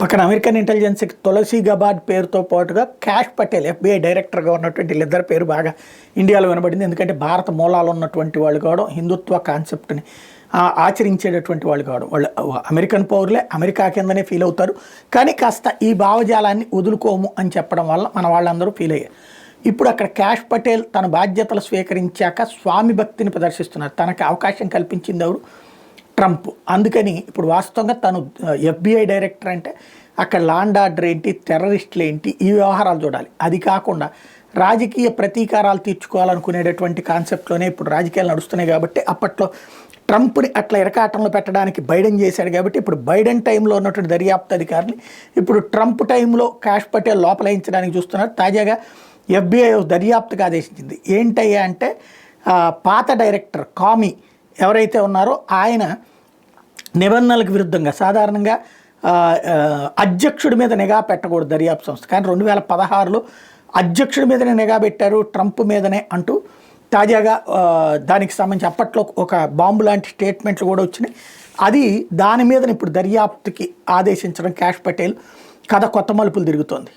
పక్కన American ఇంటెలిజెన్స్కి Tulsi Gabbard పేరుతో పాటుగా క్యాష్ పటేల్ ఎఫ్బిఐ డైరెక్టర్గా ఉన్నటువంటి వీళ్ళిద్దరి పేరు బాగా ఇండియాలో వినబడింది. ఎందుకంటే భారత మూలాలు ఉన్నటువంటి వాళ్ళు కావడం, హిందుత్వ కాన్సెప్ట్ని ఆచరించేటటువంటి వాళ్ళు కావడం, వాళ్ళు అమెరికన్ పౌరులే, అమెరికా కిందనే ఫీల్ అవుతారు. కానీ కాస్త ఈ భావజాలాన్ని వదులుకోము అని చెప్పడం వల్ల మన వాళ్ళందరూ ఫీల్ అయ్యారు. ఇప్పుడు అక్కడ క్యాష్ పటేల్ తన బాధ్యతలు స్వీకరించాక స్వామి భక్తిని ప్రదర్శిస్తున్నారు. తనకి అవకాశం కల్పించింది ఎవరు? ట్రంప్. అందుకని ఇప్పుడు వాస్తవంగా తను ఎఫ్బిఐ డైరెక్టర్ అంటే అక్కడ లాండ్ ఆర్డర్ ఏంటి, టెర్రరిస్టులు ఏంటి, ఈ వ్యవహారాలు చూడాలి. అది కాకుండా రాజకీయ ప్రతీకారాలు తీర్చుకోవాలనుకునేటటువంటి కాన్సెప్ట్లోనే ఇప్పుడు రాజకీయాలు నడుస్తున్నాయి. కాబట్టి అప్పట్లో ట్రంప్ని అట్లా ఇరకాటంలో పెట్టడానికి బైడెన్ చేశాడు. కాబట్టి ఇప్పుడు బైడెన్ టైంలో ఉన్నటువంటి దర్యాప్తు అధికారిని ఇప్పుడు ట్రంప్ టైంలో క్యాష్ పటేల్ లోపలయించడానికి చూస్తున్నారు. తాజాగా ఎఫ్బిఐ దర్యాప్తుగా ఆదేశించింది. ఏంటయ్యా అంటే పాత డైరెక్టర్ కామి ఎవరైతే ఉన్నారో ఆయన నిబంధనలకు విరుద్ధంగా సాధారణంగా అధ్యక్షుడి మీద నిఘా పెట్టకూడదు దర్యాప్తు సంస్థ, కానీ 2016లో అధ్యక్షుడి మీదనే నిఘా పెట్టారు, ట్రంప్ మీదనే అంటూ తాజాగా దానికి సంబంధించి అప్పట్లో ఒక బాంబు లాంటి స్టేట్మెంట్లు కూడా వచ్చినాయి. అది దాని మీద ఇప్పుడు దర్యాప్తుకి ఆదేశించడం క్యాష్ పటేల్ కథ కొత్త మలుపులు తిరుగుతోంది.